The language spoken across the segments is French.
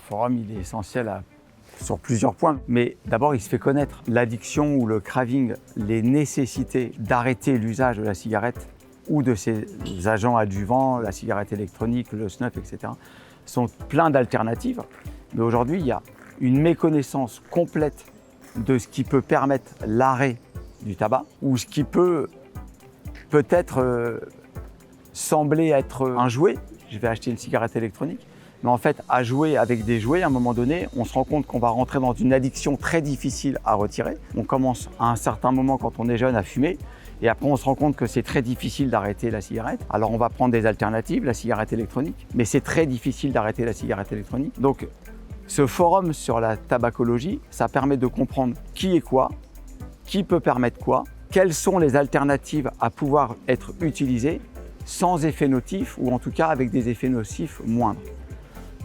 forum, il est essentiel sur plusieurs points. Mais d'abord, il se fait connaître. L'addiction ou le craving, les nécessités d'arrêter l'usage de la cigarette ou de ses agents adjuvants, la cigarette électronique, le snuff, etc., sont plein d'alternatives. Mais aujourd'hui, il y a une méconnaissance complète de ce qui peut permettre l'arrêt du tabac ou ce qui peut-être sembler être un jouet. Je vais acheter une cigarette électronique. Mais en fait, à jouer avec des jouets, à un moment donné, on se rend compte qu'on va rentrer dans une addiction très difficile à retirer. On commence à un certain moment, quand on est jeune, à fumer. Et après, on se rend compte que c'est très difficile d'arrêter la cigarette. Alors, on va prendre des alternatives, la cigarette électronique. Mais c'est très difficile d'arrêter la cigarette électronique. Donc, ce forum sur la tabacologie, ça permet de comprendre qui est quoi, qui peut permettre quoi, quelles sont les alternatives à pouvoir être utilisées sans effet nocif ou en tout cas avec des effets nocifs moindres.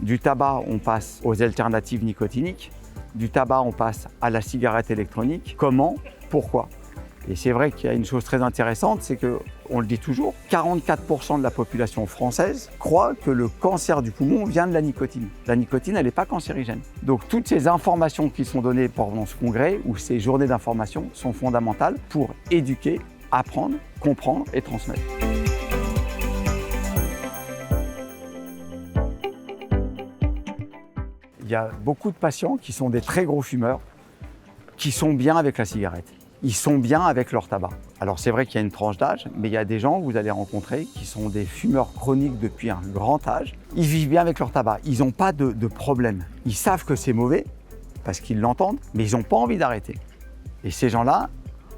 Du tabac, on passe aux alternatives nicotiniques. Du tabac, on passe à la cigarette électronique. Comment? Pourquoi? Et c'est vrai qu'il y a une chose très intéressante, c'est qu'on le dit toujours, 44% de la population française croit que le cancer du poumon vient de la nicotine. La nicotine, elle n'est pas cancérigène. Donc toutes ces informations qui sont données pendant ce congrès ou ces journées d'information sont fondamentales pour éduquer, apprendre, comprendre et transmettre. Il y a beaucoup de patients qui sont des très gros fumeurs, qui sont bien avec la cigarette. Ils sont bien avec leur tabac. Alors c'est vrai qu'il y a une tranche d'âge, mais il y a des gens que vous allez rencontrer qui sont des fumeurs chroniques depuis un grand âge. Ils vivent bien avec leur tabac, ils n'ont pas de problème. Ils savent que c'est mauvais, parce qu'ils l'entendent, mais ils n'ont pas envie d'arrêter. Et ces gens-là,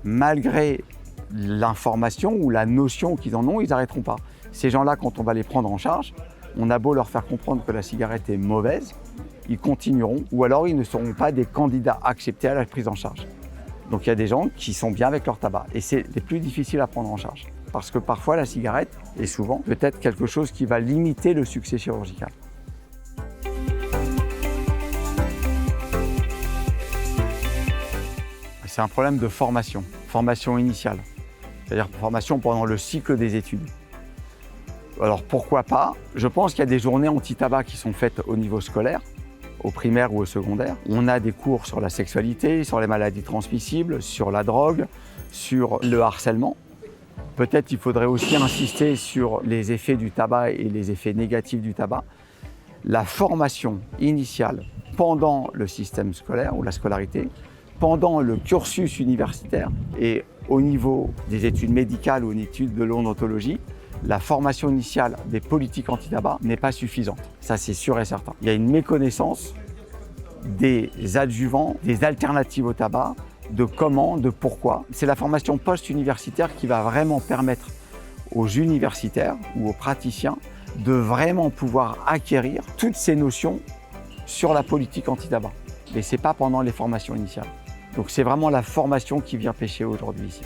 malgré l'information ou la notion qu'ils en ont, ils n'arrêteront pas. Ces gens-là, quand on va les prendre en charge, on a beau leur faire comprendre que la cigarette est mauvaise, ils continueront, ou alors ils ne seront pas des candidats acceptés à la prise en charge. Donc il y a des gens qui sont bien avec leur tabac, et c'est les plus difficiles à prendre en charge. Parce que parfois la cigarette, et souvent, peut être quelque chose qui va limiter le succès chirurgical. C'est un problème de formation initiale, c'est-à-dire formation pendant le cycle des études. Alors pourquoi pas? Je pense qu'il y a des journées anti-tabac qui sont faites au niveau scolaire, au primaire ou au secondaire. On a des cours sur la sexualité, sur les maladies transmissibles, sur la drogue, sur le harcèlement. Peut-être qu'il faudrait aussi insister sur les effets du tabac et les effets négatifs du tabac. La formation initiale pendant le système scolaire ou la scolarité, pendant le cursus universitaire et au niveau des études médicales ou une étude de l'odontologie, la formation initiale des politiques anti-tabac n'est pas suffisante. Ça, c'est sûr et certain. Il y a une méconnaissance des adjuvants, des alternatives au tabac, de comment, de pourquoi. C'est la formation post-universitaire qui va vraiment permettre aux universitaires ou aux praticiens de vraiment pouvoir acquérir toutes ces notions sur la politique anti-tabac. Mais ce n'est pas pendant les formations initiales. Donc c'est vraiment la formation qui vient pêcher aujourd'hui ici.